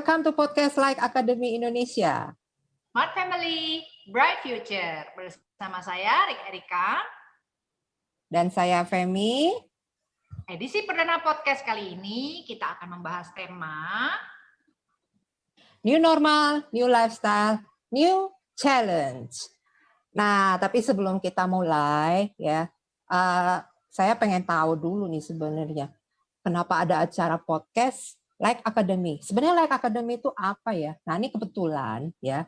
Welcome to podcast Like Academy Indonesia. Smart Family, Bright Future. Bersama saya, Rik Erika. Dan saya, Femi. Edisi perdana podcast kali ini, kita akan membahas tema New Normal, New Lifestyle, New Challenge. Nah, tapi sebelum kita mulai, ya, saya pengen tahu dulu nih sebenarnya, kenapa ada acara podcast Like Academy. Sebenarnya Like Academy itu apa ya? Nah, ini kebetulan ya,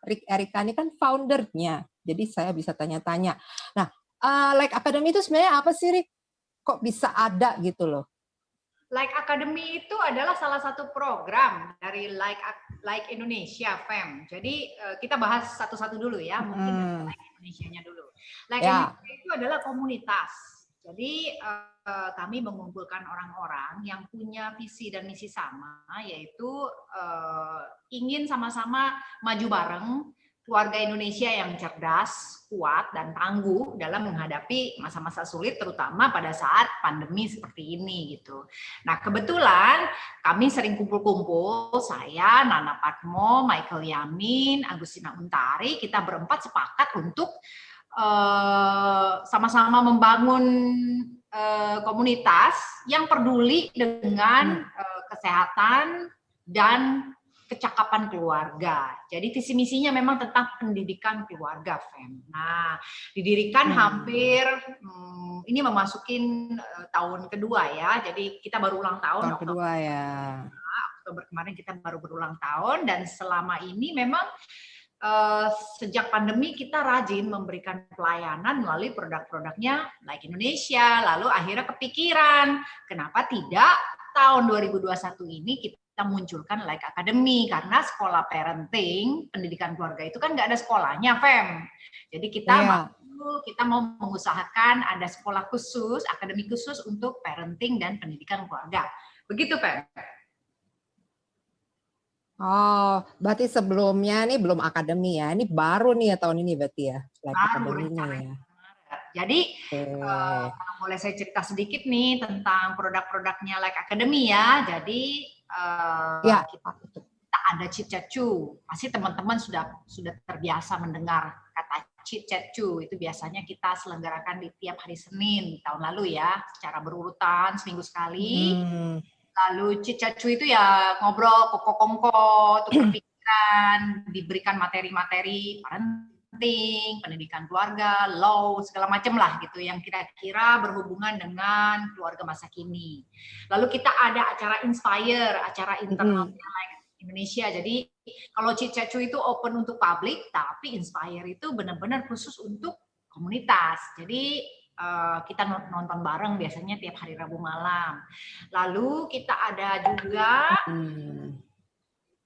Rik Erika ini kan foundernya, jadi saya bisa tanya-tanya. Nah, Like Academy itu sebenarnya apa sih, Rik? Kok bisa ada gitu loh? Like Academy itu adalah salah satu program dari Like Indonesia, Fem. Jadi kita bahas satu-satu dulu ya, mungkin Like Indonesia-nya dulu. Like Indonesia itu adalah komunitas. Jadi kami mengumpulkan orang-orang yang punya visi dan misi sama, yaitu ingin sama-sama maju bareng, keluarga Indonesia yang cerdas, kuat, dan tangguh dalam menghadapi masa-masa sulit, terutama pada saat pandemi seperti ini gitu. Nah, kebetulan kami sering kumpul-kumpul, saya, Nana Patmo, Michael Yamin, Agustina Untari, kita berempat sepakat untuk sama-sama membangun komunitas yang peduli dengan kesehatan dan kecakapan keluarga. Jadi visi misinya memang tentang pendidikan keluarga, Fem. Nah, didirikan hampir ini memasukin tahun kedua ya. Jadi kita baru ulang tahun. Tahun kedua ya. Oktober kemarin kita baru berulang tahun, dan selama ini memang sejak pandemi kita rajin memberikan pelayanan melalui produk-produknya Like Indonesia. Lalu akhirnya kepikiran, kenapa tidak tahun 2021 ini kita munculkan Like Academy, karena sekolah parenting, pendidikan keluarga itu kan nggak ada sekolahnya, Fem. Jadi kita mau mengusahakan ada sekolah khusus, akademi khusus untuk parenting dan pendidikan keluarga. Begitu, Fem. Oh, berarti sebelumnya ini belum akademi ya? Ini baru nih ya tahun ini berarti ya? Like Academy ini ya. Jadi kalau boleh saya cerita sedikit nih tentang produk-produknya Like Academy ya. Jadi kita ada Chit Chat Chu. Pasti teman-teman sudah terbiasa mendengar kata Chit Chat Chu. Itu biasanya kita selenggarakan di tiap hari Senin tahun lalu ya, secara berurutan seminggu sekali. Lalu Chit Chat Chu itu ya ngobrol kongko-kongko, tukar pikiran, diberikan materi-materi parenting, pendidikan keluarga, law, segala macam lah gitu yang kira-kira berhubungan dengan keluarga masa kini. Lalu kita ada acara Inspire, acara internalnya Like Indonesia. Jadi kalau Chit Chat Chu itu open untuk publik, tapi Inspire itu benar-benar khusus untuk komunitas. Jadi kita nonton bareng biasanya tiap hari Rabu malam. Lalu kita ada juga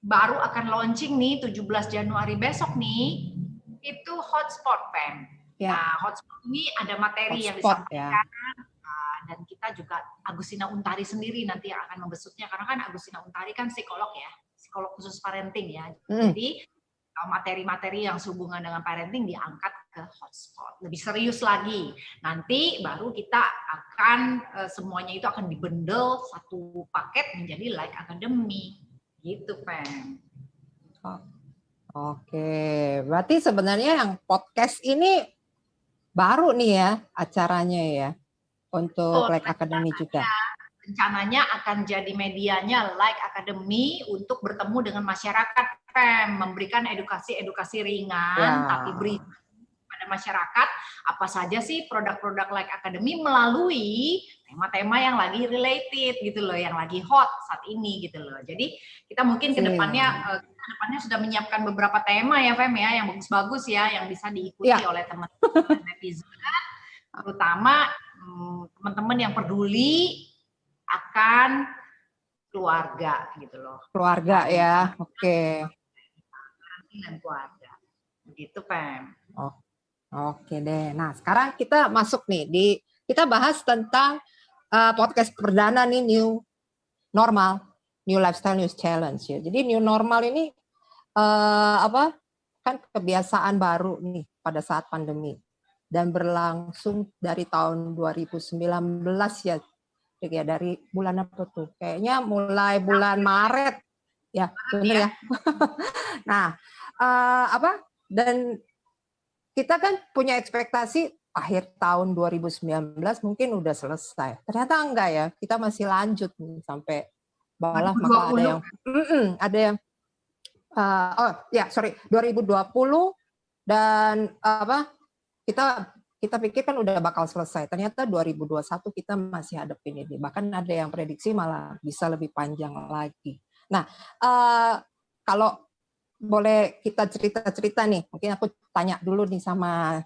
baru akan launching nih 17 Januari besok nih, itu Hotspot, Pen. Nah, Hotspot ini ada materi yang disampaikan dan kita juga Agustina Untari sendiri nanti yang akan membesutnya, karena kan Agustina Untari kan psikolog ya, psikolog khusus parenting ya. Jadi materi-materi yang sehubungan dengan parenting diangkat ke Hotspot. Lebih serius lagi. Nanti baru kita akan semuanya itu akan dibendel satu paket menjadi Like Academy. Gitu, Pen. Oke. Berarti sebenarnya yang podcast ini baru nih ya acaranya ya untuk Like Academy juga. Rencananya akan jadi medianya Like Academy untuk bertemu dengan masyarakat, memberikan edukasi ringan tapi beri pada masyarakat apa saja sih produk-produk Like Academy melalui tema-tema yang lagi related gitu loh, yang lagi hot saat ini gitu loh. Jadi kita mungkin kedepannya sudah menyiapkan beberapa tema ya, Fem ya, yang bagus-bagus ya, yang bisa diikuti oleh teman-teman netizen, terutama teman-teman yang peduli akan keluarga gitu loh. Keluarga ya, oke. Dan keluarga, begitu, Pem. Oke deh. Nah, sekarang kita masuk nih kita bahas tentang podcast perdana nih, New Normal, New Lifestyle, New Challenge ya. Jadi New Normal ini kan kebiasaan baru nih pada saat pandemi dan berlangsung dari tahun 2019 ya. Ya dari bulan apa tuh? Kayaknya mulai bulan Maret Ya, benar ya. Nah, apa? Dan kita kan punya ekspektasi akhir tahun 2019 mungkin udah selesai. Ternyata enggak ya. Kita masih lanjut nih sampai malah maka ada yang oh ya sorry 2020 dan apa kita pikir kan udah bakal selesai. Ternyata 2021 kita masih hadapin ini. Bahkan ada yang prediksi malah bisa lebih panjang lagi. Nah, kalau boleh kita cerita-cerita nih, mungkin aku tanya dulu nih sama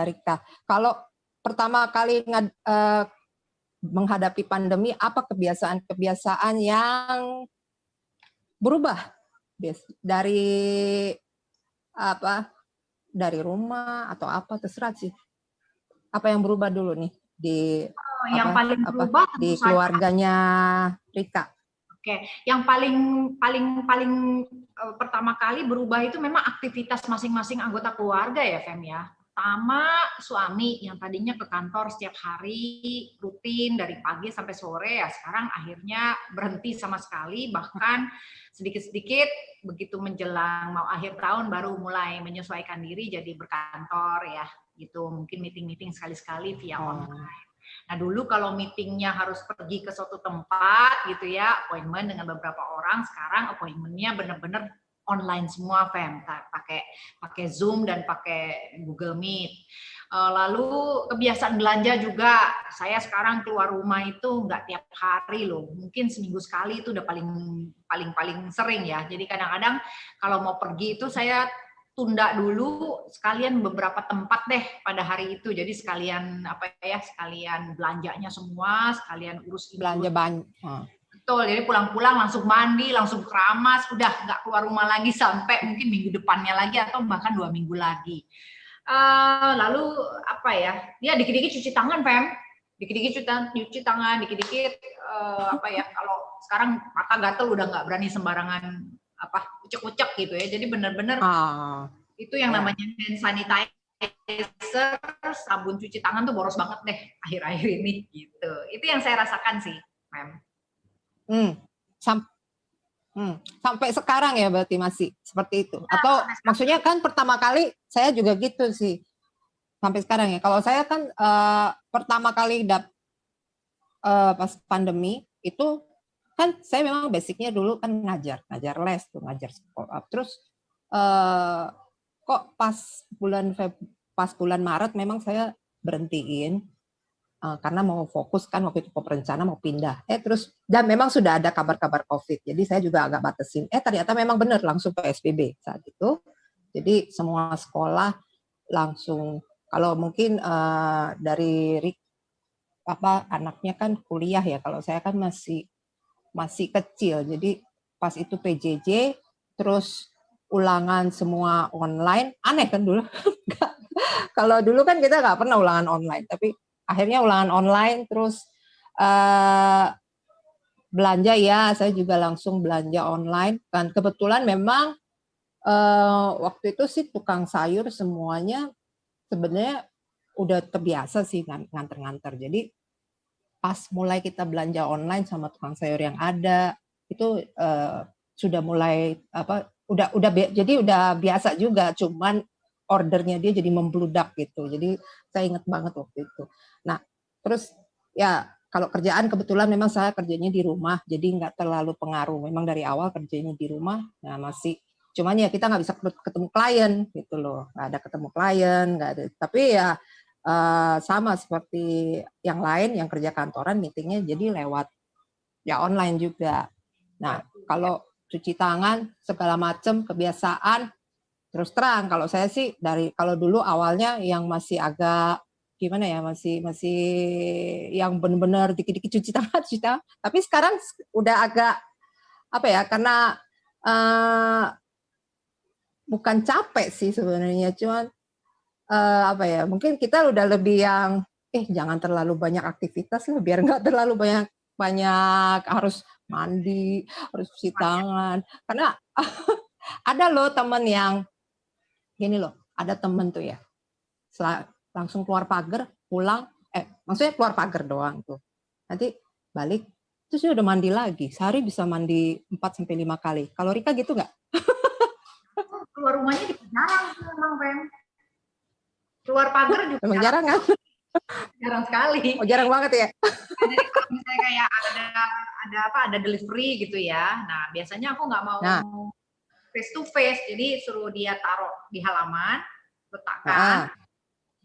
Rika. Kalau pertama kali menghadapi pandemi, apa kebiasaan-kebiasaan yang berubah dari apa? Dari rumah atau apa terserah sih. Apa yang berubah dulu nih di yang paling berubah di keluarganya Rika? Oke, yang paling pertama kali berubah itu memang aktivitas masing-masing anggota keluarga ya, Fem ya. Pertama, suami yang tadinya ke kantor setiap hari rutin dari pagi sampai sore ya, sekarang akhirnya berhenti sama sekali, bahkan sedikit-sedikit begitu menjelang mau akhir tahun baru mulai menyesuaikan diri jadi berkantor ya, gitu. Mungkin meeting-meeting sekali-sekali via online. Nah dulu kalau meetingnya harus pergi ke suatu tempat gitu ya, appointment dengan beberapa orang, sekarang appointmentnya benar-benar online semua, Fem, pakai Zoom dan pakai Google Meet. Lalu kebiasaan belanja juga, saya sekarang keluar rumah itu nggak tiap hari loh, mungkin seminggu sekali itu udah paling sering ya. Jadi kadang-kadang kalau mau pergi itu saya tunda dulu sekalian beberapa tempat deh pada hari itu. Jadi sekalian sekalian belanjanya semua, sekalian urus belanja banyak. Betul. Jadi pulang-pulang langsung mandi, langsung keramas, udah nggak keluar rumah lagi sampai mungkin minggu depannya lagi atau bahkan 2 minggu lagi. Lalu apa ya? Ya dikit-dikit cuci tangan, Fem. Dikit-dikit cuci tangan, dikit-dikit kalau sekarang mata gatel udah nggak berani sembarangan ucek-ucek gitu ya. Jadi benar-benar itu yang namanya hand sanitizer, sabun cuci tangan tuh boros banget deh akhir-akhir ini gitu. Itu yang saya rasakan sih, Mem. Sampai sekarang ya berarti masih seperti itu. Atau maksudnya kan pertama kali saya juga gitu sih. Sampai sekarang ya. Kalau saya kan pertama kali pas pandemi itu kan saya memang basicnya dulu kan ngajar les tuh, ngajar sekolah. Terus kok pas bulan Maret memang saya berhentiin karena mau fokus kan waktu itu perencana mau pindah. Terus dan memang sudah ada kabar-kabar COVID. Jadi saya juga agak batasin. Ternyata memang benar langsung PSBB saat itu. Jadi semua sekolah langsung kalau mungkin dari anaknya kan kuliah ya. Kalau saya kan masih kecil. Jadi pas itu PJJ terus ulangan semua online. Aneh kan dulu. Kalau dulu kan kita nggak pernah ulangan online, tapi akhirnya ulangan online, terus belanja ya, saya juga langsung belanja online. Dan kebetulan memang waktu itu sih tukang sayur semuanya sebenarnya udah terbiasa sih nganter-nganter. Jadi pas mulai kita belanja online sama tukang sayur yang ada, itu sudah mulai jadi udah biasa juga, cuman ordernya dia jadi membludak gitu. Jadi saya ingat banget waktu itu. Nah, terus ya kalau kerjaan kebetulan memang saya kerjanya di rumah, jadi nggak terlalu pengaruh. Memang dari awal kerjanya di rumah, nah masih cuman ya kita nggak bisa ketemu klien gitu loh, nggak ada ketemu klien, nggak ada. Tapi ya sama seperti yang lain yang kerja kantoran, meetingnya jadi lewat ya online juga. Nah, kalau cuci tangan segala macam kebiasaan. Terus terang kalau saya sih kalau dulu awalnya yang masih agak gimana ya, masih yang benar-benar dikit-dikit cuci tangan, tapi sekarang udah agak karena bukan capek sih sebenarnya, cuman mungkin kita udah lebih yang jangan terlalu banyak aktivitas lah, biar nggak terlalu banyak harus mandi, harus cuci tangan, karena ada loh teman yang gini loh, ada temen tuh ya, langsung keluar pagar, pulang, maksudnya keluar pagar doang tuh, nanti balik terus dia udah mandi lagi. Sehari bisa mandi 4-5 kali. Kalau Rika gitu nggak? Keluar rumahnya jarang memang, Ren. Keluar pagar juga Memang jarang kan? jarang sekali. Oh, jarang banget ya? Jadi kalau misalnya kayak ada delivery gitu ya. Nah, biasanya aku nggak mau face to face, jadi suruh dia taruh di halaman, letakkan.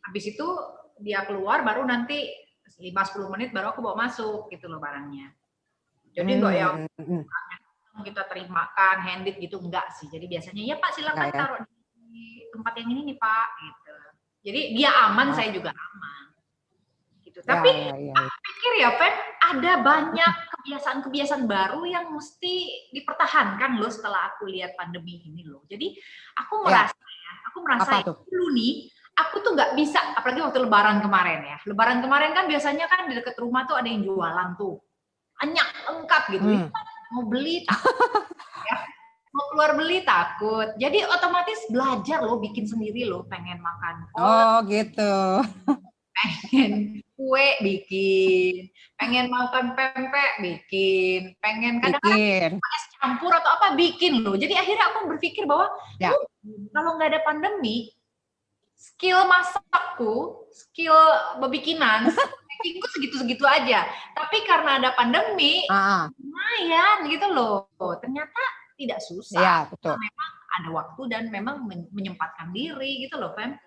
Habis itu dia keluar, baru nanti 5-10 menit baru aku bawa masuk gitu loh barangnya. Jadi enggak yang kita terimakan handed gitu, enggak sih. Jadi biasanya ya Pak silakan taruh di tempat yang ini nih Pak gitu. Jadi dia aman, saya juga aman. Gitu. Tapi aku pikir ya Pen, ada banyak kebiasaan-kebiasaan baru yang mesti dipertahankan loh setelah aku lihat pandemi ini loh. Jadi aku merasa dulu nih, aku tuh nggak bisa, apalagi waktu Lebaran kemarin ya. Lebaran kemarin kan biasanya kan di dekat rumah tuh ada yang jualan tuh, banyak lengkap gitu. Mau beli takut, ya. Mau keluar beli takut. Jadi otomatis belajar loh, bikin sendiri loh, pengen makan. Oh gitu. Pengen kue bikin, pengen makan pempek bikin, pengen kadang-kadang es campur atau apa bikin loh. Jadi akhirnya aku berpikir bahwa kalau nggak ada pandemi, skill masakku, skill bebikinan, bakingku segitu-segitu aja. Tapi karena ada pandemi, lumayan gitu loh. Ternyata tidak susah. Iya, betul. Memang ada waktu dan memang menyempatkan diri gitu loh, Fem.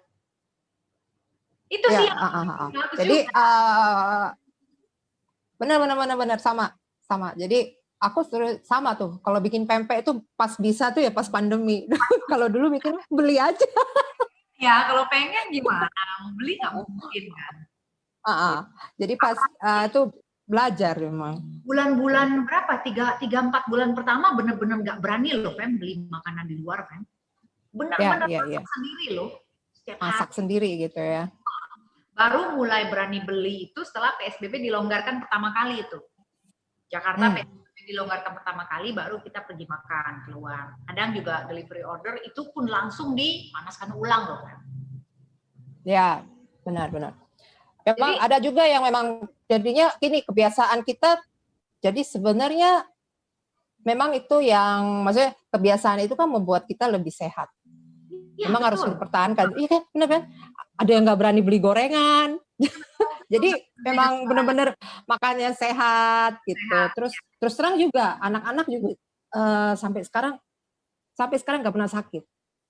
Itu sih yang jadi benar sama. Jadi aku sama tuh. Kalau bikin pempek itu pas bisa tuh ya pas pandemi. Kalau dulu mikir beli aja. Ya, kalau pengen gimana? Beli nggak mungkin kan? Jadi pas itu belajar memang. Bulan-bulan berapa? 3-4 bulan pertama bener-bener nggak berani loh, Fem, beli makanan di luar, Fem. Bener-bener masak sendiri loh. Masak sendiri gitu ya. Baru mulai berani beli itu setelah PSBB dilonggarkan pertama kali itu. Jakarta PSBB dilonggarkan pertama kali, baru kita pergi makan keluar. Kadang juga delivery order itu pun langsung dipanaskan ulang loh, Fem. Ya, benar-benar. Memang ada juga yang memang jadinya ini kebiasaan kita, jadi sebenarnya memang itu yang maksudnya kebiasaan itu kan membuat kita lebih sehat. Ya, memang betul. Harus dipertahankan. Iya kan, benar kan? Ada yang nggak berani beli gorengan. Jadi memang benar-benar makannya sehat gitu. Terus terang juga anak-anak juga sampai sekarang nggak pernah sakit.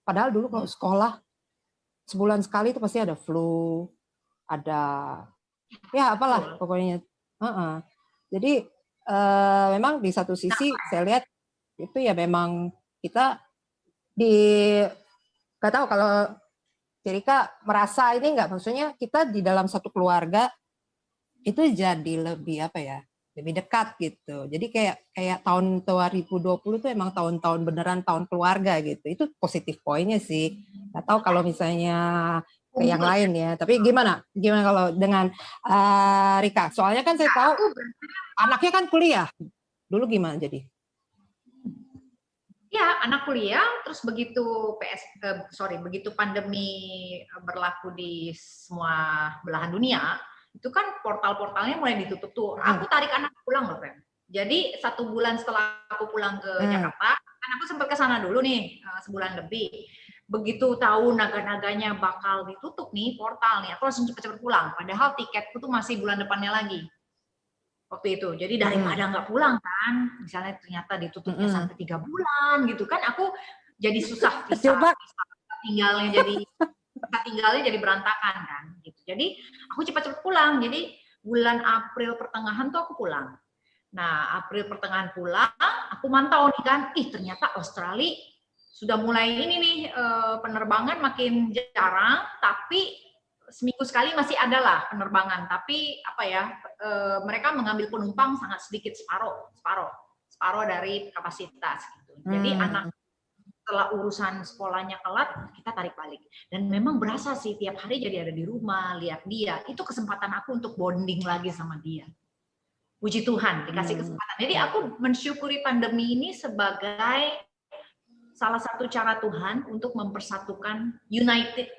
Padahal dulu kalau sekolah sebulan sekali itu pasti ada flu. Ada ya apalah pokoknya. Jadi memang di satu sisi saya lihat itu ya memang kita nggak tahu kalau Rika merasa ini nggak, maksudnya kita di dalam satu keluarga itu jadi lebih apa ya, lebih dekat gitu. Jadi kayak tahun 2020 itu emang tahun-tahun beneran tahun keluarga gitu. Itu positif poinnya sih. Nggak tahu kalau misalnya ke yang lain ya. Tapi gimana kalau dengan Rika? Soalnya kan saya tahu anaknya kan kuliah. Dulu gimana jadi? Ya, anak kuliah, terus begitu begitu pandemi berlaku di semua belahan dunia, itu kan portal-portalnya mulai ditutup tuh. Aku tarik anak pulang loh, Fem. Jadi 1 bulan setelah aku pulang ke Jakarta, kan aku sempat ke sana dulu nih, sebulan lebih. Begitu tahu naga-naganya bakal ditutup nih portal nih, aku langsung cepet-cepet pulang. Padahal tiketku tuh masih bulan depannya lagi. Waktu itu, jadi daripada nggak pulang kan, misalnya ternyata ditutupnya sampai 3 bulan gitu kan, aku jadi susah bisa tinggalnya jadi berantakan kan, gitu. Jadi aku cepat-cepat pulang. Jadi bulan April pertengahan tuh aku pulang. Nah April pertengahan pulang, aku mantau nih kan, ternyata Australia sudah mulai ini nih penerbangan makin jarang, tapi seminggu sekali masih ada lah penerbangan, tapi apa ya, mereka mengambil penumpang sangat sedikit, separuh dari kapasitas gitu. Jadi anak setelah urusan sekolahnya kelar, kita tarik balik. Dan memang berasa sih tiap hari jadi ada di rumah, lihat dia, itu kesempatan aku untuk bonding lagi sama dia. Puji Tuhan dikasih kesempatan. Jadi aku mensyukuri pandemi ini sebagai salah satu cara Tuhan untuk mempersatukan unite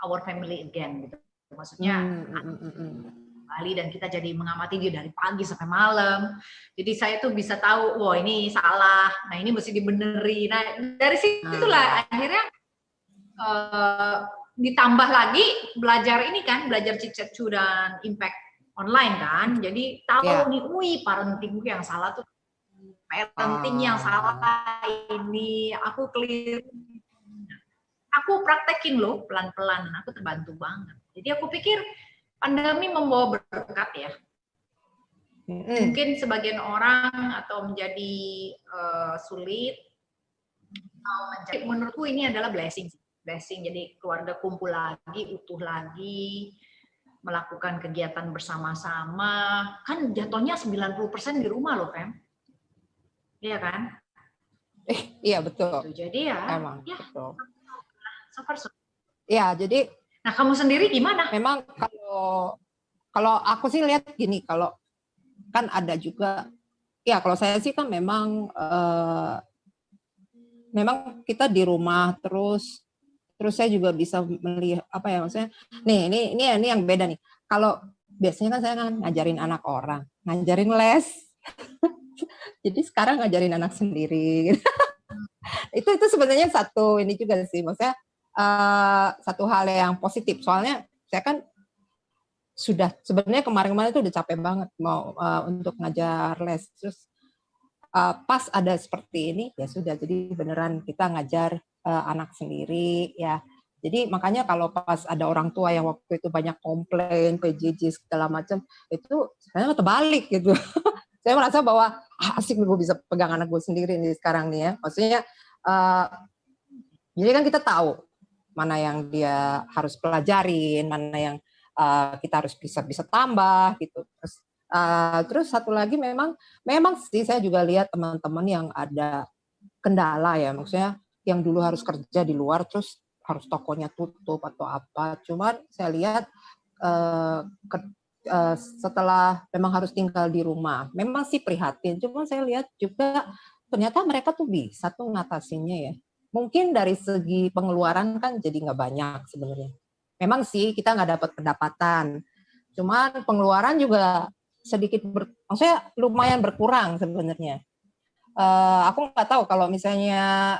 our family again gitu. Maksudnya Bali, dan kita jadi mengamati dia dari pagi sampai malam. Jadi saya tuh bisa tahu, wah ini salah, nah ini mesti dibeneri. Nah dari situlah akhirnya ditambah lagi belajar ini kan, belajar Cicetsu dan impact online kan. Jadi tahu nih, wih parenting yang salah tuh, parenting yang salah ini, aku keliru. Aku praktekin loh pelan-pelan, aku terbantu banget. Jadi aku pikir pandemi membawa berkat ya. Mungkin sebagian orang atau menjadi sulit, menurutku ini adalah blessing. Jadi keluarga kumpul lagi, utuh lagi, melakukan kegiatan bersama-sama. Kan jatuhnya 90% di rumah loh, Fem. Iya kan? Iya betul. Jadi ya, emang ya betul. Ya, jadi. Nah, kamu sendiri gimana? Memang kalau aku sih lihat gini, kalau kan ada juga, ya kalau saya sih kan memang kita di rumah terus saya juga bisa melihat apa ya maksudnya. Nih, ini yang beda nih. Kalau biasanya kan saya kan ngajarin anak orang, ngajarin les. Jadi sekarang ngajarin anak sendiri. itu sebenarnya satu ini juga sih, maksudnya satu hal yang positif. Soalnya saya kan sudah sebenarnya kemarin-kemarin itu udah capek banget mau untuk ngajar les. Terus pas ada seperti ini ya sudah, jadi beneran kita ngajar anak sendiri ya. Jadi makanya kalau pas ada orang tua yang waktu itu banyak komplain, PJJ segala macam, itu sebenarnya terbalik gitu. Saya merasa bahwa asik gue bisa pegang anak gue sendiri nih sekarang nih ya. Maksudnya jadi kan kita tahu mana yang dia harus pelajarin, mana yang kita harus bisa tambah gitu. Terus satu lagi memang sih saya juga lihat teman-teman yang ada kendala ya, maksudnya yang dulu harus kerja di luar terus harus tokonya tutup atau apa. Cuman saya lihat setelah memang harus tinggal di rumah, memang sih prihatin. Cuma saya lihat juga ternyata mereka tuh bisa tuh ngatasinnya ya. Mungkin dari segi pengeluaran kan jadi nggak banyak sebenarnya. Memang sih kita nggak dapat pendapatan, cuman pengeluaran juga sedikit maksudnya lumayan berkurang sebenarnya. Aku nggak tahu kalau misalnya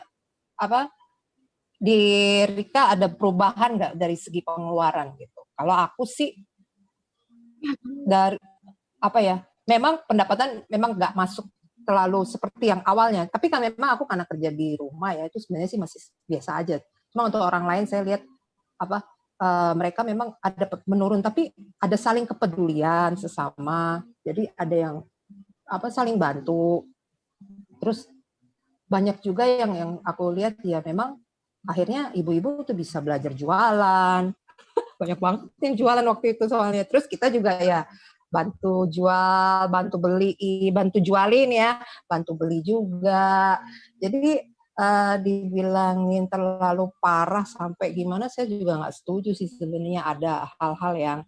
di Rika ada perubahan nggak dari segi pengeluaran gitu. Kalau aku sih dari memang pendapatan memang nggak masuk terlalu seperti yang awalnya. Tapi kan memang aku karena kerja di rumah ya, itu sebenarnya sih masih biasa aja. Cuma untuk orang lain saya lihat mereka memang ada menurun, tapi ada saling kepedulian sesama. Jadi ada yang saling bantu. Terus banyak juga yang aku lihat ya memang akhirnya ibu-ibu tuh bisa belajar jualan. Banyak banget yang jualan waktu itu soalnya. Terus kita juga ya bantu jual, bantu beli, bantu jualin ya, bantu beli juga. Jadi dibilangin terlalu parah sampai gimana, saya juga nggak setuju sih sebenarnya. Ada hal-hal yang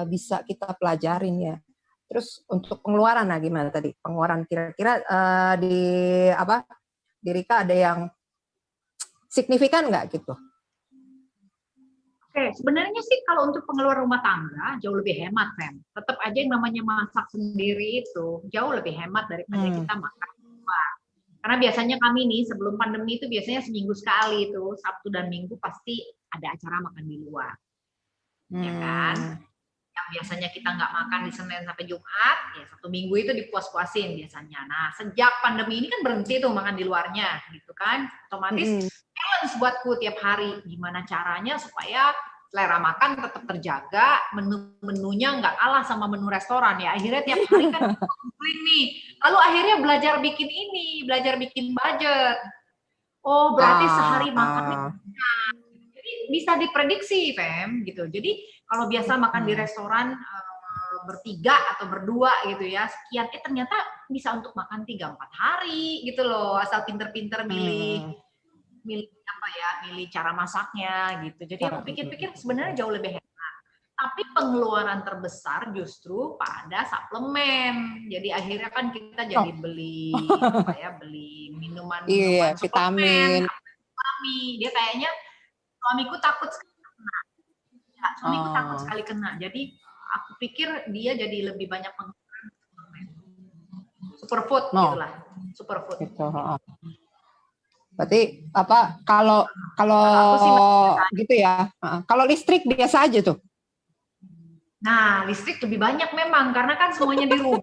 bisa kita pelajarin ya. Terus untuk pengeluaran, nah gimana tadi? Pengeluaran kira-kira di Rika ada yang signifikan nggak gitu? Oke, sebenarnya sih kalau untuk pengeluaran rumah tangga jauh lebih hemat, Fem. Tetap aja yang namanya masak sendiri itu jauh lebih hemat daripada kita makan di luar. Karena biasanya kami nih sebelum pandemi itu biasanya seminggu sekali itu, Sabtu dan Minggu pasti ada acara makan di luar. Ya kan? Yang biasanya kita nggak makan di Senin sampai Jumat, ya Sabtu Minggu itu dipuas-puasin biasanya. Nah, sejak pandemi ini kan berhenti tuh makan di luarnya, gitu kan? Otomatis challenge buatku tiap hari. Gimana caranya supaya selera makan tetap terjaga, menu-menunya nggak kalah sama menu restoran ya. Akhirnya tiap hari kan komplain nih. Lalu akhirnya belajar bikin ini, belajar bikin budget. Oh, berarti sehari makannya jadi bisa diprediksi, Fem, gitu. Jadi kalau biasa makan di restoran bertiga atau berdua gitu ya, sekian, ternyata bisa untuk makan 3-4 hari gitu loh, asal pinter-pinter milih cara masaknya gitu. Jadi aku pikir-pikir sebenarnya jauh lebih hemat. Tapi pengeluaran terbesar justru pada suplemen. Jadi akhirnya kan kita jadi beli minuman vitamin. Dia kayaknya suamiku takut sekali kena. Ya, suamiku takut sekali kena. Jadi aku pikir dia jadi lebih banyak menggunakan superfood No. gitulah, superfood. Gitu. Berarti apa kalau Aku sih gitu ya. Kalau listrik biasa aja tuh. Nah, listrik lebih banyak memang karena kan semuanya di rumah.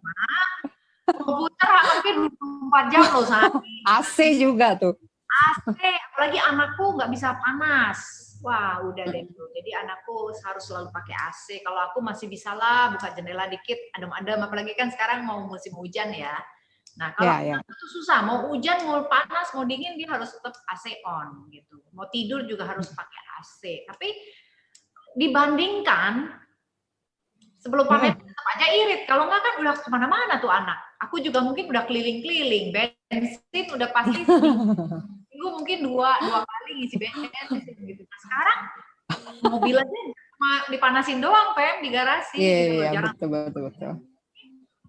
Komputer hampir 24 jam loh saat ini. AC juga tuh. AC, apalagi anakku nggak bisa panas. Wah, udah deh tuh. Jadi anakku harus selalu pakai AC. Kalau aku masih bisa lah buka jendela dikit, adem-adem. Apalagi kan sekarang mau musim hujan ya. Nah, kalau Ya. itu susah. Mau hujan, mau panas, mau dingin, dia harus tetap AC on gitu. Mau tidur juga harus pakai AC. Tapi dibandingkan sebelum pamit tetap aja irit. Kalau nggak kan udah kemana-mana tuh anak. Aku juga mungkin udah keliling-keliling. Bensin udah pasti seminggu mungkin dua kali ngisi bensin gitu. Nah, sekarang mobil aja cuma dipanasin doang, Pem, di garasi. Gitu loh. Iya, Jarang. betul.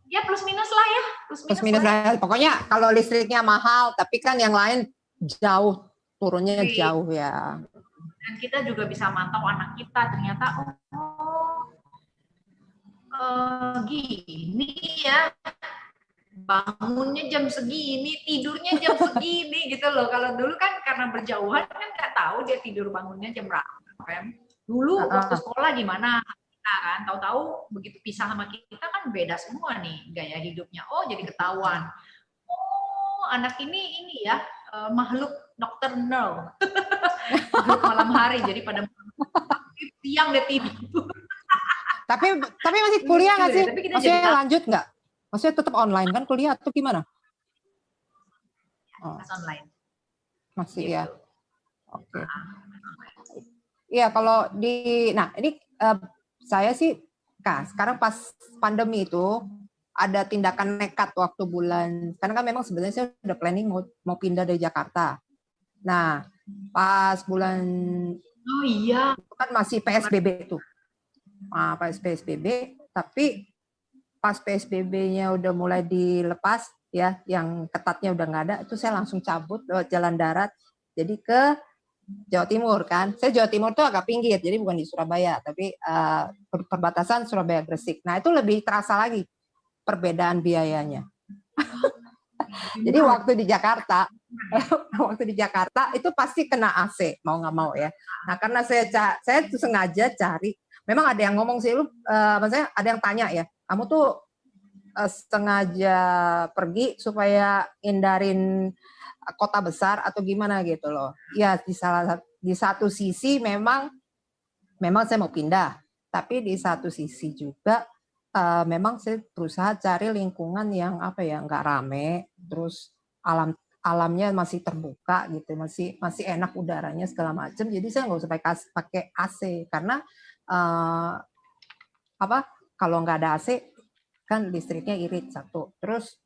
Ya plus minus lah ya. Plus minus lah. Pokoknya kalau listriknya mahal, tapi kan yang lain jauh, turunnya jauh ya. Dan kita juga bisa mantau anak kita. Ternyata, gini ya. Bangunnya jam segini, tidurnya jam segini gitu loh. Kalau dulu kan karena berjauhan kan nggak tahu dia tidur bangunnya jam berapa. Kan? Dulu waktu sekolah gimana kita kan, tahu-tahu begitu pisah sama kita kan beda semua nih gaya hidupnya. Oh jadi ketahuan. Oh anak ini ya makhluk nocturnal, makhluk malam hari. Jadi pada siang dia tidur. Tapi masih kuliah nggak sih? Maksudnya lanjut nggak? Maksudnya tetap online kan kuliah atau gimana? Online. Masih gitu. Ya. Oke. Iya kalau nah ini saya sih, sekarang pas pandemi itu ada tindakan nekat waktu bulan, karena kan memang sebenarnya saya udah planning mau pindah dari Jakarta. Nah pas bulan, itu kan masih PSBB tuh, pas PSBB, tapi pas PSBB-nya udah mulai dilepas ya, yang ketatnya udah nggak ada, itu saya langsung cabut lewat jalan darat, jadi ke Jawa Timur kan. Saya Jawa Timur tuh agak pinggir, jadi bukan di Surabaya, tapi perbatasan Surabaya Gresik. Nah itu lebih terasa lagi perbedaan biayanya. Jadi waktu di Jakarta itu pasti kena AC mau nggak mau ya. Nah karena saya tuh sengaja cari, memang ada yang ngomong sih, maksudnya ada yang tanya ya, kamu tuh sengaja pergi supaya hindarin kota besar atau gimana gitu loh. Ya di satu sisi memang saya mau pindah, tapi di satu sisi juga memang saya berusaha cari lingkungan yang nggak rame, terus alamnya masih terbuka gitu, masih enak udaranya segala macam. Jadi saya nggak usah pakai AC karena kalau nggak ada AC kan listriknya irit satu. Terus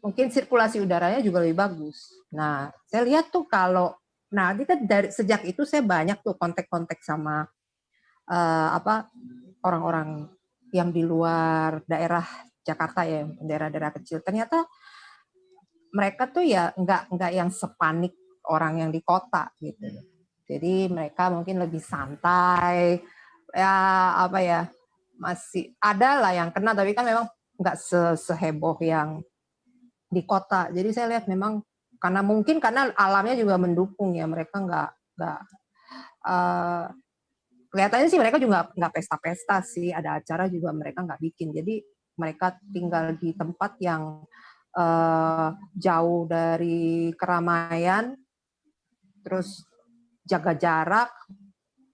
mungkin sirkulasi udaranya juga lebih bagus. Nah, saya lihat tuh ini kan sejak itu saya banyak tuh kontak-kontak sama orang-orang yang di luar daerah Jakarta ya, daerah-daerah kecil. Ternyata mereka tuh ya nggak yang sepanik orang yang di kota gitu. Jadi mereka mungkin lebih santai, ya masih ada lah yang kena, tapi kan memang nggak seheboh yang di kota. Jadi saya lihat memang karena alamnya juga mendukung ya, mereka nggak kelihatannya sih mereka juga nggak pesta-pesta sih, ada acara juga mereka nggak bikin. Jadi mereka tinggal di tempat yang jauh dari keramaian, terus jaga jarak,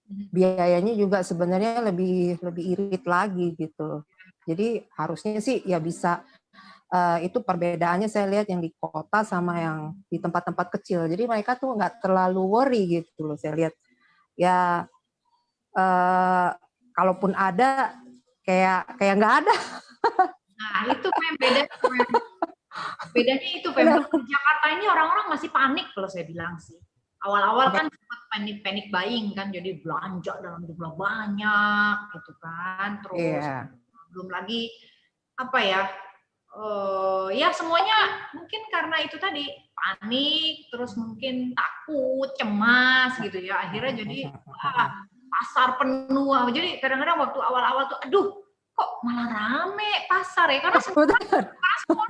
biayanya juga sebenarnya lebih irit lagi gitu. Jadi harusnya sih ya bisa, itu perbedaannya saya lihat yang di kota sama yang di tempat-tempat kecil. Jadi mereka tuh nggak terlalu worry gitu loh saya lihat. Ya kalaupun ada kayak nggak ada. Nah itu bedanya itu di Jakarta ini orang-orang masih panik kalau saya bilang sih. Awal-awal kan sempat panik buying kan, jadi belanja dalam jumlah banyak gitu kan, terus belum lagi ya semuanya mungkin karena itu tadi panik, terus mungkin takut, cemas gitu ya, akhirnya jadi pasar penuh. Jadi kadang-kadang waktu awal-awal tuh, aduh, kok malah rame pasar ya? Karena semua transport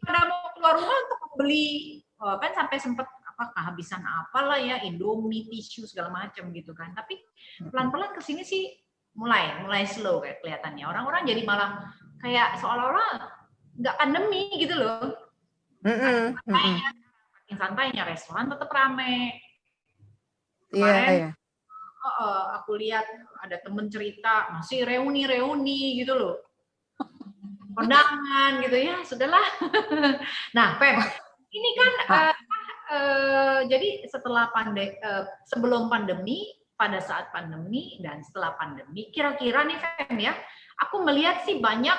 pada mau keluar rumah untuk membeli, kan sampai sempat kehabisan apalah ya, Indomie, tisu segala macam gitu kan. Tapi pelan-pelan kesini sih mulai slow kayak kelihatannya. Orang-orang jadi malah kayak seolah-olah nggak pandemi gitu loh. Makin santainya restoran tetap rame. Kemarin aku lihat ada temen cerita masih reuni gitu loh. Kondangan gitu ya, sudahlah. Nah, Pem, ini kan jadi sebelum pandemi, pada saat pandemi dan setelah pandemi, kira-kira nih Fem ya, aku melihat sih banyak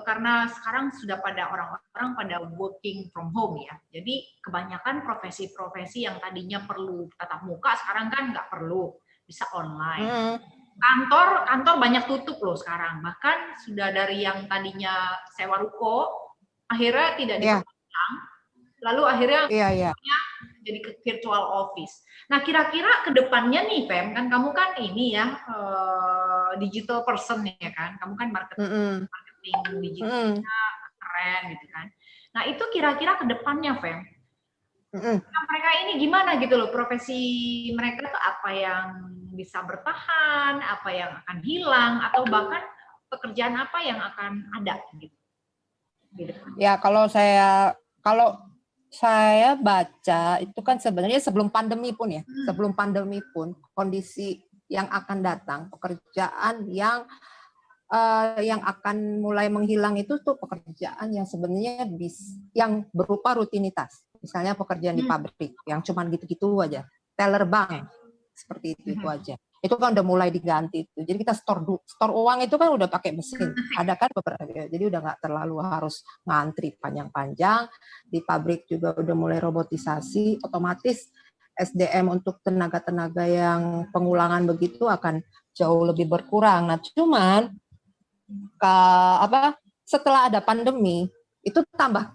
karena sekarang sudah pada orang-orang pada working from home ya. Jadi kebanyakan profesi-profesi yang tadinya perlu tatap muka sekarang kan nggak perlu, bisa online. Kantor banyak tutup loh sekarang. Bahkan sudah dari yang tadinya sewa ruko, akhirnya tidak diperpanjang. Lalu akhirnya jadi ke virtual office. Nah, kira-kira ke depannya nih, Pem, kan kamu kan ini ya, digital person ya kan? Kamu kan marketing digitalnya keren gitu kan. Nah, itu kira-kira ke depannya, Pem. Nah, mereka ini gimana gitu loh, profesi mereka tuh apa yang bisa bertahan, apa yang akan hilang, atau bahkan pekerjaan apa yang akan ada gitu. Ya, kalau saya baca itu kan sebenarnya sebelum pandemi pun ya, sebelum pandemi pun kondisi yang akan datang, pekerjaan yang akan mulai menghilang itu tuh pekerjaan yang sebenarnya yang berupa rutinitas. Misalnya pekerjaan di pabrik yang cuman gitu-gitu aja, teller bank seperti itu aja. Itu kan udah mulai diganti itu. Jadi kita store uang itu kan udah pakai mesin. Ada kan beberapa, jadi udah nggak terlalu harus ngantri panjang-panjang. Di pabrik juga udah mulai robotisasi, otomatis SDM untuk tenaga-tenaga yang pengulangan begitu akan jauh lebih berkurang. Nah, cuman setelah ada pandemi itu tambah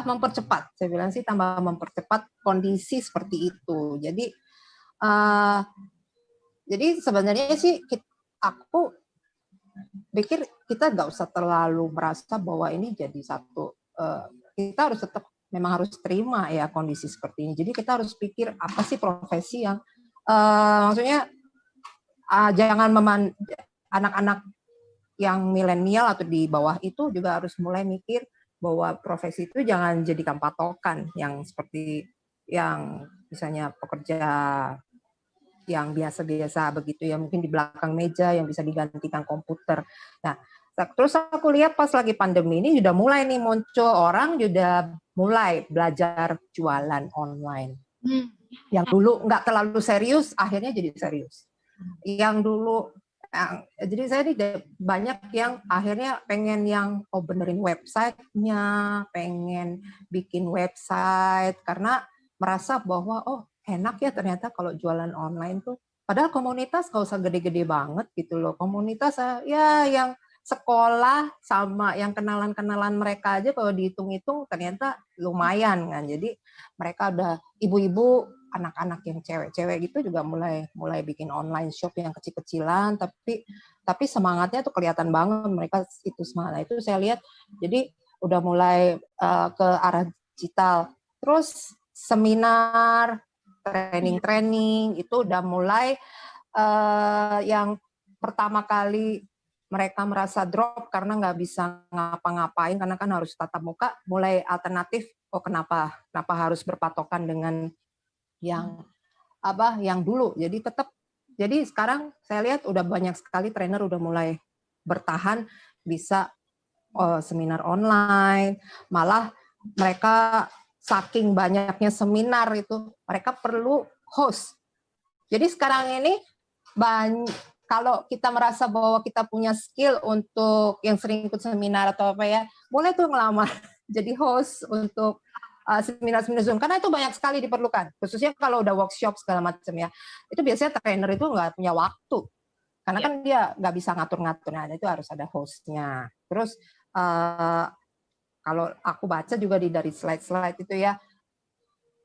mempercepat. Saya bilang sih tambah mempercepat kondisi seperti itu. Jadi sebenarnya sih aku pikir kita nggak usah terlalu merasa bahwa ini jadi satu, kita harus tetap memang harus terima ya kondisi seperti ini. Jadi kita harus pikir apa sih profesi yang maksudnya jangan anak-anak yang milenial atau di bawah itu juga harus mulai mikir bahwa profesi itu jangan jadikan patokan yang seperti yang misalnya pekerja yang biasa-biasa begitu ya, mungkin di belakang meja yang bisa digantikan komputer. Nah, terus aku lihat pas lagi pandemi ini sudah mulai nih muncul orang sudah mulai belajar jualan online. Yang dulu nggak terlalu serius, akhirnya jadi serius. Yang dulu jadi saya ini banyak yang akhirnya pengen yang benerin websitenya, pengen bikin website karena merasa bahwa enak ya ternyata kalau jualan online tuh. Padahal komunitas nggak usah gede-gede banget gitu loh. Komunitas ya yang sekolah sama yang kenalan-kenalan mereka aja kalau dihitung-hitung ternyata lumayan kan. Jadi mereka udah ibu-ibu, anak-anak yang cewek-cewek gitu juga mulai bikin online shop yang kecil-kecilan, tapi semangatnya tuh kelihatan banget mereka itu semangat. Itu saya lihat jadi udah mulai ke arah digital. Terus seminar, training itu udah mulai yang pertama kali mereka merasa drop karena nggak bisa ngapa-ngapain karena kan harus tatap muka, mulai alternatif. Kenapa harus berpatokan dengan yang dulu. Jadi sekarang saya lihat udah banyak sekali trainer udah mulai bertahan bisa seminar online, malah mereka saking banyaknya seminar itu mereka perlu host. Jadi sekarang ini kalau kita merasa bahwa kita punya skill untuk yang sering ikut seminar atau apa ya, boleh tuh ngelamar jadi host untuk seminar-seminar Zoom, karena itu banyak sekali diperlukan, khususnya kalau udah workshop segala macam ya. Itu biasanya trainer itu nggak punya waktu, karena kan dia nggak bisa ngatur-ngatur, nah itu harus ada hostnya. Terus kalau aku baca juga dari slide-slide itu ya,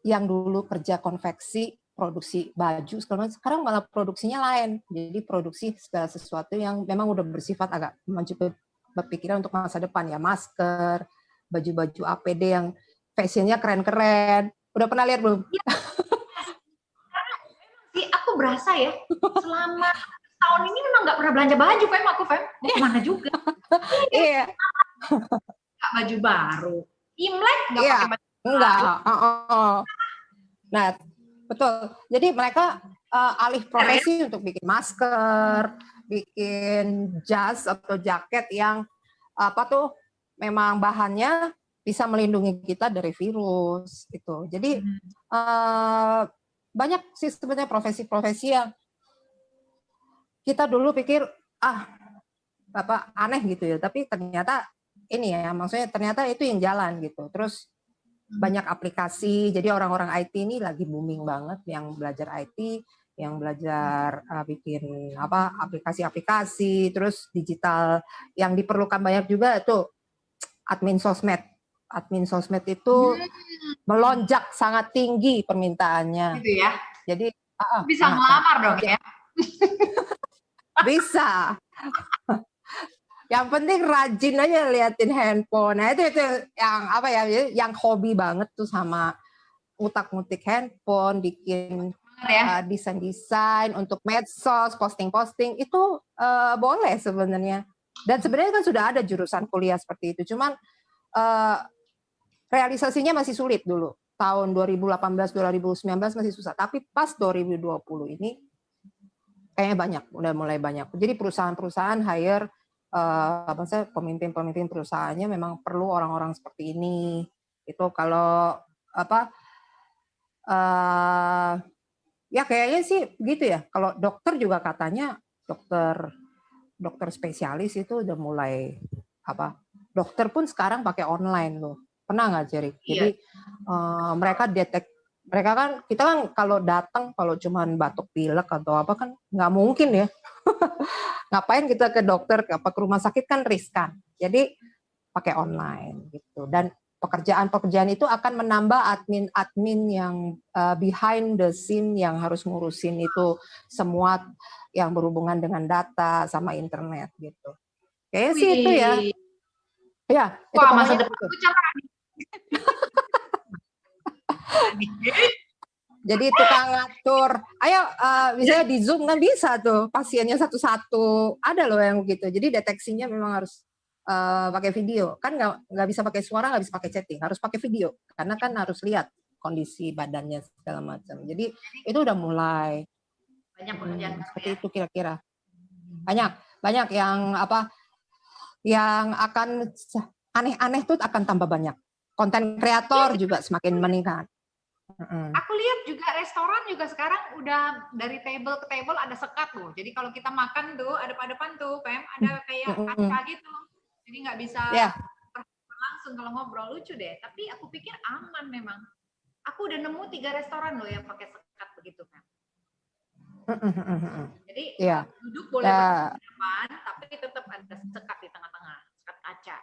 yang dulu kerja konveksi produksi baju segala macam. Sekarang malah produksinya lain. Jadi produksi segala sesuatu yang memang udah bersifat agak maju berpikiran untuk masa depan ya, masker, baju-baju APD yang fashionnya keren-keren. Udah pernah lihat belum? Iya. Sih, aku berasa ya selama tahun ini memang nggak pernah belanja baju, Fem. Mau kemana juga? Iya. Nggak baju baru. Imlek nggak pakai baju enggak. baru. Nah, betul. Jadi mereka alih profesi untuk bikin masker, bikin jas atau jaket yang apa tuh memang bahannya bisa melindungi kita dari virus gitu. Jadi banyak sih sebenarnya profesi-profesi yang kita dulu pikir apa aneh gitu ya, tapi ternyata ini ya, maksudnya ternyata itu yang jalan gitu. Terus banyak aplikasi, jadi orang-orang IT ini lagi booming banget yang belajar IT, yang belajar bikin apa aplikasi-aplikasi, terus digital yang diperlukan banyak juga itu admin sosmed. Admin sosmed itu melonjak sangat tinggi permintaannya. Gitu ya. Jadi bisa melamar dong ya. Bisa. Yang penting rajin aja liatin handphone. Nah itu yang apa ya, yang hobi banget tuh sama ngutak-ngutik handphone, bikin desain-desain untuk medsos, posting-posting itu boleh sebenarnya. Dan sebenarnya kan sudah ada jurusan kuliah seperti itu. Cuman realisasinya masih sulit dulu. Tahun 2018-2019 masih susah. Tapi pas 2020 ini kayaknya banyak, udah mulai banyak. Jadi perusahaan-perusahaan hire pemimpin-pemimpin perusahaannya memang perlu orang-orang seperti ini. Itu kalau apa ya kayaknya sih gitu ya. Kalau dokter juga katanya dokter spesialis itu udah mulai apa? Dokter pun sekarang pakai online loh. Pernah nggak, Jerry? Jadi mereka kan kita kan kalau datang kalau cuman batuk pilek atau apa kan nggak mungkin ya. Ngapain kita ke dokter ke rumah sakit kan riskan. Jadi pakai online gitu. Dan pekerjaan-pekerjaan itu akan menambah admin-admin yang behind the scene yang harus ngurusin itu semua yang berhubungan dengan data sama internet gitu. Kayaknya sih itu ya. Ya, wah, masa depan itu cerah. Jadi tukang ngatur, ayo misalnya di Zoom kan bisa tuh pasiennya satu-satu, ada loh yang begitu. Jadi deteksinya memang harus pakai video, kan nggak bisa pakai suara, nggak bisa pakai chatting, harus pakai video karena kan harus lihat kondisi badannya segala macam. Jadi itu udah mulai banyak pekerjaan seperti itu kira-kira. Banyak yang apa, yang akan aneh-aneh tuh akan tambah banyak. Konten kreator juga semakin meningkat. Aku lihat juga restoran juga sekarang udah dari table ke table ada sekat loh. Jadi kalau kita makan tuh ada depan tuh, Pem, ada kayak kaca gitu. Jadi nggak bisa langsung kalau ngobrol, lucu deh. Tapi aku pikir aman memang. Aku udah nemu 3 restoran loh yang pakai sekat begitu, Pem. Jadi duduk boleh di depan, tapi tetap ada sekat di tengah-tengah, sekat kaca.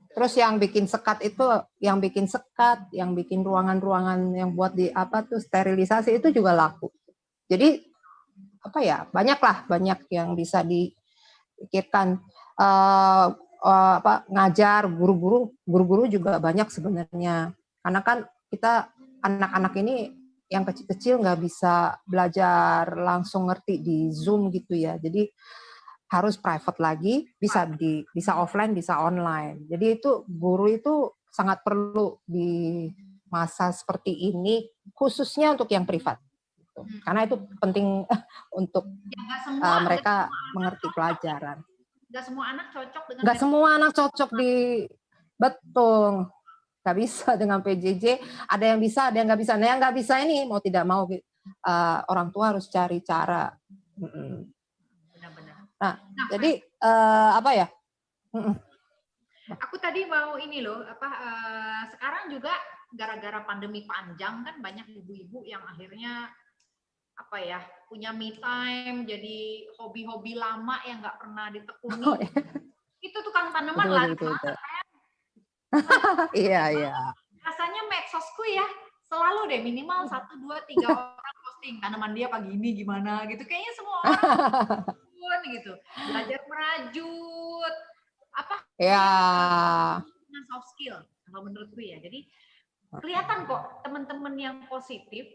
Terus yang bikin sekat itu, yang bikin ruangan-ruangan yang buat di apa tuh sterilisasi itu juga laku. Jadi apa ya, banyak yang bisa dipikirkan. Ngajar guru-guru juga banyak sebenarnya. Karena kan kita anak-anak ini yang kecil-kecil nggak bisa belajar langsung ngerti di Zoom gitu ya. Jadi harus private lagi, bisa offline, bisa online. Jadi itu guru itu sangat perlu di masa seperti ini, khususnya untuk yang privat. Karena itu penting untuk mereka mengerti pelajaran. Gak semua anak cocok dengan Gak semua anak cocok betul. Gak bisa dengan PJJ. Ada yang bisa, ada yang nggak bisa. Nah yang nggak bisa ini mau tidak mau orang tua harus cari cara. Nah, jadi apa ya? Aku tadi mau ini loh, sekarang juga gara-gara pandemi panjang kan banyak ibu-ibu yang akhirnya punya me time, jadi hobi-hobi lama yang nggak pernah ditekuni. Itu tukang tanaman lah. Iya. Rasanya medsosku ya selalu deh minimal 1, 2, 3 orang posting tanaman dia pagi ini gimana gitu. Kayaknya semua orang gitu. Belajar merajut, apa? Ya. Dengan soft skill kalau menurutku ya. Jadi kelihatan kok teman-teman yang positif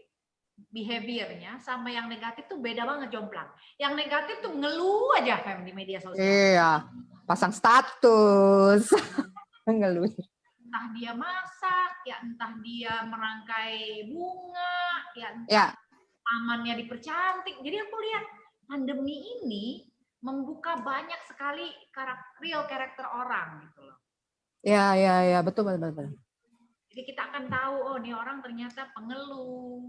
behaviornya sama yang negatif tuh beda banget jomplang. Yang negatif tuh ngeluh aja Fem di media sosial. Iya, pasang status. Ngeluh. Entah dia masak, ya entah dia merangkai bunga, ya entah Ya. tamannya dipercantik. Jadi aku lihat pandemi ini membuka banyak sekali real karakter orang gitu loh. Ya, betul. Jadi kita akan tahu, oh ini orang ternyata pengeluh,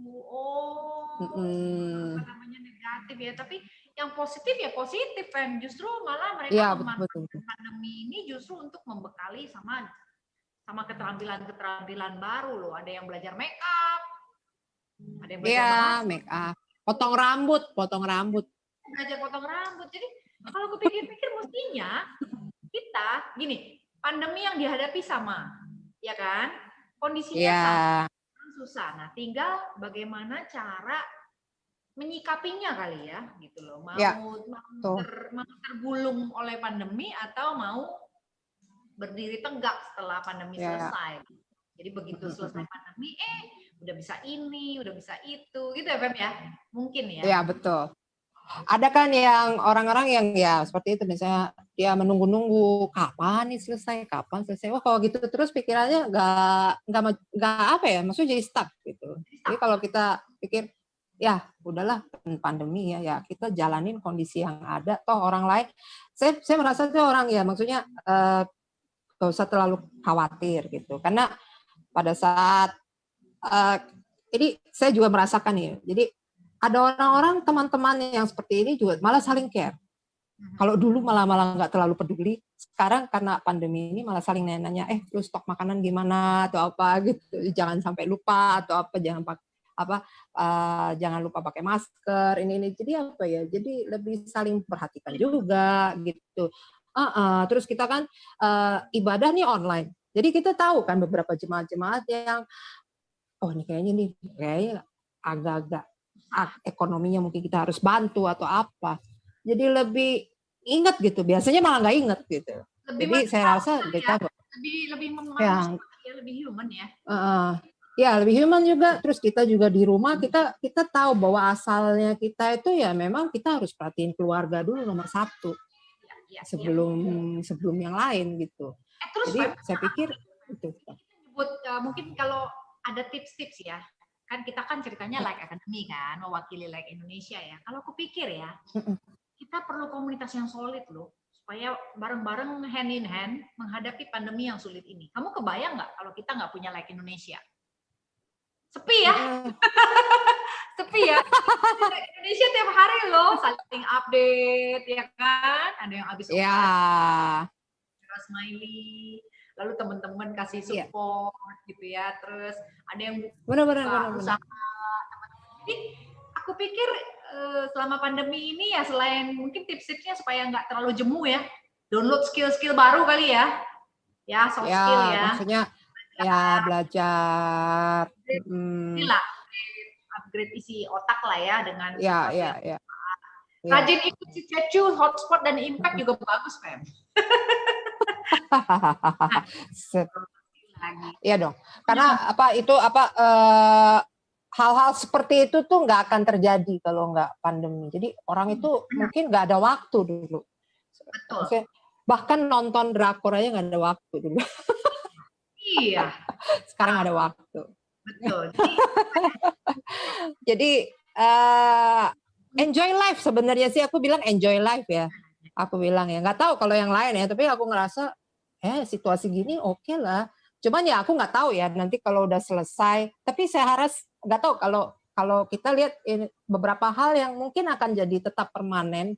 apa namanya negatif ya. Tapi yang positif ya positif, kan. Justru malah mereka memanfaatkan pandemi ini justru untuk membekali sama keterampilan baru loh. Ada yang belajar make up, ada yang belajar make up, potong rambut. Belajar potong rambut. Jadi kalau aku pikir-pikir mestinya kita gini, pandemi yang dihadapi sama, ya kan? Kondisinya sama, susah. Nah, tinggal bagaimana cara menyikapinya kali ya, gitu loh. Mau tergulung oleh pandemi atau mau berdiri tegak setelah pandemi selesai. Jadi begitu selesai pandemi, udah bisa ini, udah bisa itu, gitu ya Fem ya? Mungkin ya. Iya betul. Ada kan yang orang-orang yang ya seperti itu, misalnya dia menunggu-nunggu kapan nih selesai. Wah kalau gitu terus pikirannya nggak apa ya, maksudnya jadi stuck gitu. Jadi kalau kita pikir ya udahlah pandemi ya kita jalanin kondisi yang ada. Toh orang lain, saya merasa itu orang ya maksudnya nggak usah terlalu khawatir gitu. Karena pada saat ini saya juga merasakan ya. Jadi ada orang-orang teman-teman yang seperti ini juga malah saling care. Kalau dulu malah nggak terlalu peduli, sekarang karena pandemi ini malah saling nanya, lu stok makanan gimana atau apa gitu, jangan sampai lupa atau apa, jangan lupa pakai masker ini. Jadi apa ya? Jadi lebih saling perhatikan juga gitu. Terus kita kan ibadah nih online, jadi kita tahu kan beberapa jemaat-jemaat yang ini kayaknya agak-agak ekonominya mungkin kita harus bantu atau apa. Jadi lebih ingat gitu. Biasanya malah nggak ingat gitu. Jadi saya rasa kita lebih memanusiakan ya, lebih human ya. Ya lebih human juga. Terus kita juga di rumah kita tahu bahwa asalnya kita itu ya memang kita harus perhatiin keluarga dulu nomor satu sebelum yang lain gitu. Jadi saya pikir itu. Mungkin kalau ada tips-tips ya. Kan kita kan ceritanya Like Academy kan, mewakili Like Indonesia ya. Kalau aku pikir ya, kita perlu komunitas yang solid loh, supaya bareng-bareng hand in hand menghadapi pandemi yang sulit ini. Kamu kebayang nggak kalau kita nggak punya Like Indonesia? Sepi ya? Sepi ya? Like Indonesia tiap hari loh, saling update ya kan? Ada yang habis smiley, lalu teman-teman kasih support gitu ya, terus ada yang usaha. Jadi aku pikir selama pandemi ini ya selain mungkin tips-tipsnya supaya nggak terlalu jemu ya, download skill-skill baru kali ya soft skill ya. Maksudnya belajar. Inilah upgrade isi otak lah ya dengan situasi. Rajin ikut si Cecu, hotspot dan impact juga bagus Fem. Iya dong, karena hal-hal seperti itu tuh nggak akan terjadi kalau nggak pandemi. Jadi orang itu mungkin nggak ada waktu dulu. Betul. Bahkan nonton drakor aja nggak ada waktu dulu. Iya. Sekarang ada waktu. Betul. Jadi enjoy life sebenarnya sih, aku bilang enjoy life ya. Aku bilang ya, nggak tahu kalau yang lain ya, tapi aku ngerasa situasi gini oke lah. Cuman ya aku nggak tahu ya nanti kalau udah selesai. Tapi saya harus nggak tahu kalau kita lihat beberapa hal yang mungkin akan jadi tetap permanen.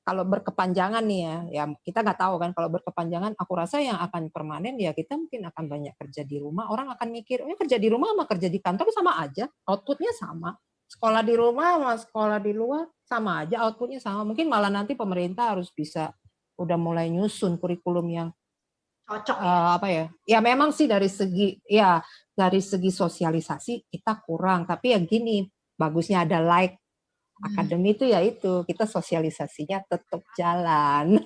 Kalau berkepanjangan nih ya kita nggak tahu kan, kalau berkepanjangan aku rasa yang akan permanen ya kita mungkin akan banyak kerja di rumah. Orang akan mikir, kerja di rumah sama kerja di kantor sama aja, outputnya sama. Sekolah di rumah sama sekolah di luar sama aja, outputnya sama. Mungkin malah nanti pemerintah harus bisa udah mulai nyusun kurikulum yang cocok ya memang sih dari segi dari segi sosialisasi kita kurang. Tapi ya gini, bagusnya ada like Academy itu ya itu kita sosialisasinya tetap jalan.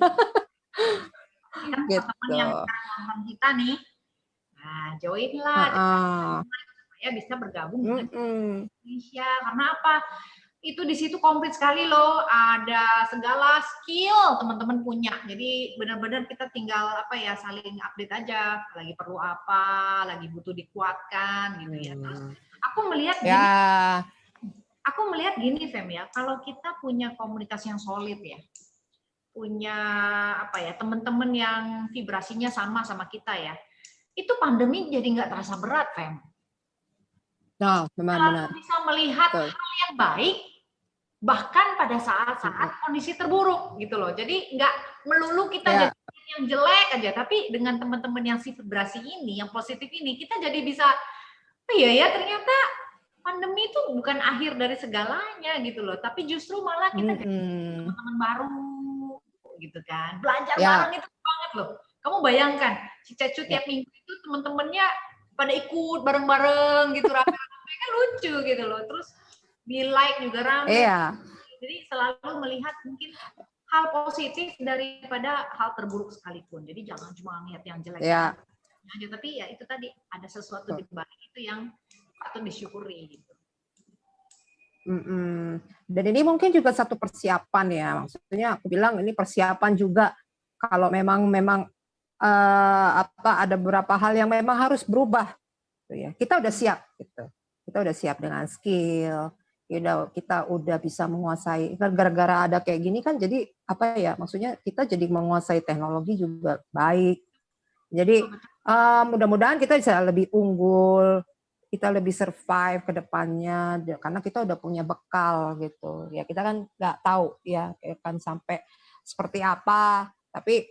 Kan teman-teman Gitu. yang sekarang nonton kita nih, nah join lah Heeh. supaya bisa bergabung dengan Mm-mm. Indonesia. Karena apa? Itu di situ komplit sekali loh, ada segala skill teman-teman punya. Jadi benar-benar kita tinggal apa ya, saling update aja, lagi perlu apa, lagi butuh dikuatkan gitu ya. Terus aku melihat gini, Ya, Fem ya, kalau kita punya komunitas yang solid ya, punya apa ya, teman-teman yang vibrasinya sama kita ya, itu pandemi jadi nggak terasa berat, Fem. nah benar-benar. Kita bisa melihat Betul. hal yang baik bahkan pada saat-saat kondisi terburuk gitu loh. Jadi nggak melulu kita Ya, jadi yang jelek aja, tapi dengan teman-teman yang vibrasi ini, yang positif ini, kita jadi bisa, oh iya ya ternyata pandemi itu bukan akhir dari segalanya gitu loh, tapi justru malah kita jadi teman-teman baru gitu kan. Belajar ya, bareng itu banget loh. Kamu bayangkan, si Cecu ya, tiap minggu itu teman-temannya pada ikut bareng-bareng gitu, rame-rame kan lucu gitu loh. Terus di like juga rame. iya, Jadi selalu melihat mungkin hal positif daripada hal terburuk sekalipun. Jadi jangan cuma lihat yang jelek-jelek ya. aja, tapi ya itu tadi ada sesuatu di balik itu yang patut disyukuri gitu. Dan ini mungkin juga satu persiapan ya, maksudnya aku bilang ini persiapan juga kalau memang ada beberapa hal yang memang harus berubah, gitu ya. Kita udah siap gitu, kita udah siap dengan skill, kita udah bisa menguasai. Gara-gara ada kayak gini kan, jadi apa ya, maksudnya kita jadi menguasai teknologi juga baik. Jadi mudah-mudahan kita bisa lebih unggul, kita lebih survive ke depannya karena kita udah punya bekal gitu. Ya kita kan nggak tahu ya kan sampai seperti apa, tapi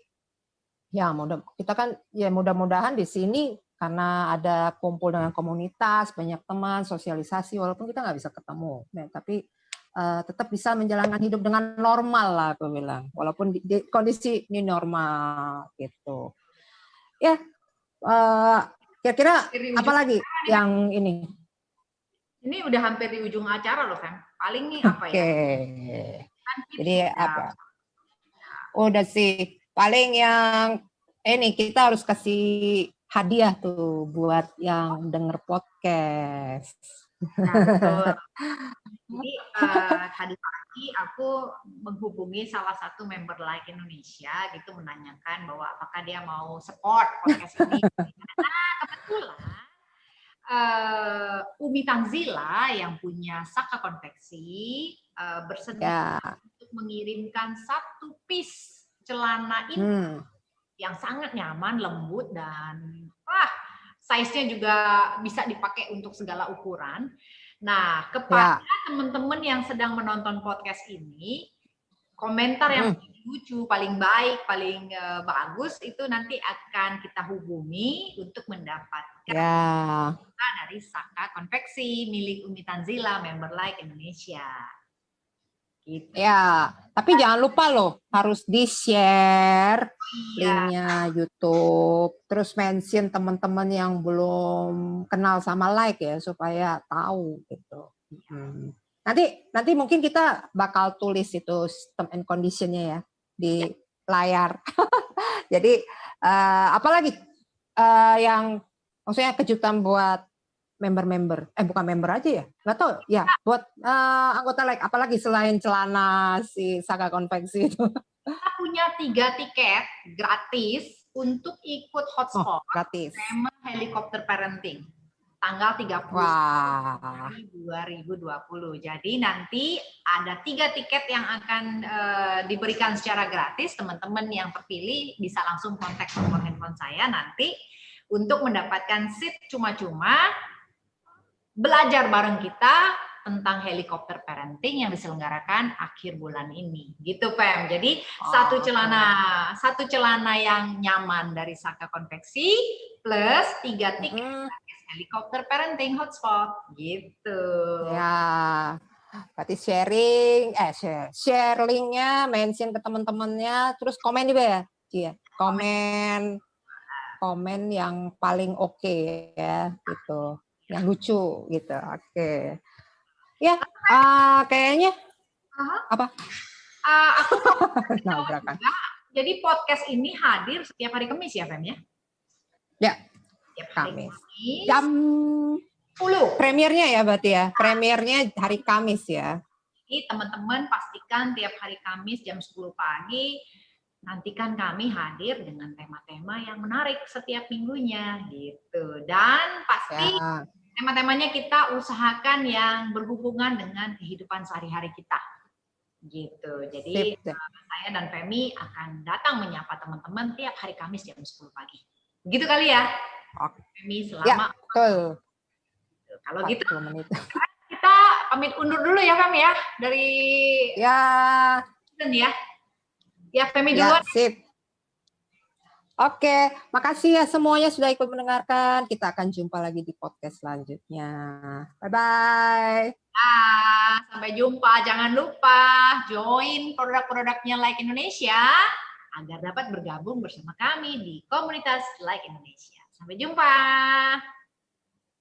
ya kita kan ya mudah-mudahan di sini karena ada kumpul dengan komunitas, banyak teman, sosialisasi walaupun kita nggak bisa ketemu, ya, tapi tetap bisa menjalankan hidup dengan normal lah aku bilang, walaupun di kondisi ini normal gitu. Ya, kira-kira apa lagi yang ini? Ini udah hampir di ujung acara loh, Fem. Paling nih apa ya? Kan Jadi udah. apa? Udah sih. Paling yang ini kita harus kasih hadiah tuh buat yang denger podcast. Nah, betul. Jadi tadi pagi aku menghubungi salah satu member Like Indonesia gitu, menanyakan bahwa apakah dia mau support podcast ini. Nah, kebetulan Umi Tanzila yang punya Saka Konveksi bersedia untuk mengirimkan satu piece celana ini yang sangat nyaman, lembut, dan size-nya juga bisa dipakai untuk segala ukuran. Nah, kepada teman-teman yang sedang menonton podcast ini, komentar yang paling lucu, paling baik, paling bagus itu nanti akan kita hubungi untuk mendapatkan dari Saka Konveksi milik Umi Tanzila, member Like Indonesia. Gitu. Ya, tapi jangan lupa loh, harus di-share linknya YouTube, terus mention teman-teman yang belum kenal sama Like ya, supaya tahu gitu. Nanti mungkin kita bakal tulis itu term and condition-nya ya di layar. Jadi apalagi yang maksudnya kejutan buat member-member, bukan member aja ya, nggak tahu ya, buat anggota Like, apalagi selain celana si Saka Konveksi itu. Kita punya 3 tiket gratis untuk ikut hotspot tema helikopter parenting tanggal 30 Februari 2020. Jadi nanti ada 3 tiket yang akan diberikan secara gratis. Teman-teman yang terpilih bisa langsung kontak nomor handphone saya nanti untuk mendapatkan seat cuma-cuma, belajar bareng kita tentang helikopter parenting yang diselenggarakan akhir bulan ini, gitu Pem. Jadi satu celana yang nyaman dari Saka Konveksi plus 3 tiket helikopter parenting hotspot, gitu. Ya, berarti share linknya, mention ke teman-temannya, terus komen juga ya, komen. komen yang paling oke ya gitu, yang lucu gitu. Oke. Ya, kayaknya apa? Aku mau kasih tahu Nabrakan. juga. Jadi podcast ini hadir setiap hari Kamis ya, Fem ya? Ya, Setiap hari Kamis. Kamis. Jam 10. premiernya ya berarti ya. Premiernya hari Kamis ya. Jadi teman-teman pastikan tiap hari Kamis jam 10 pagi nantikan kami hadir dengan tema-tema yang menarik setiap minggunya gitu. Dan pasti Ya. tema-temanya kita usahakan yang berhubungan dengan kehidupan sehari-hari kita. Gitu. Jadi saya dan Femi akan datang menyapa teman-teman tiap hari Kamis jam 10 pagi. Begitu kali ya? Oke. Femi Ya, selama betul. kalau gitu 40 menit. kita pamit undur dulu ya Femi ya dari Ya. ya. Ya Femi Ya, duluan. sip. Oke, makasih ya semuanya sudah ikut mendengarkan. Kita akan jumpa lagi di podcast selanjutnya. Bye-bye. Sampai jumpa. Jangan lupa join produk-produknya Like Indonesia agar dapat bergabung bersama kami di komunitas Like Indonesia. Sampai jumpa.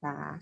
Nah.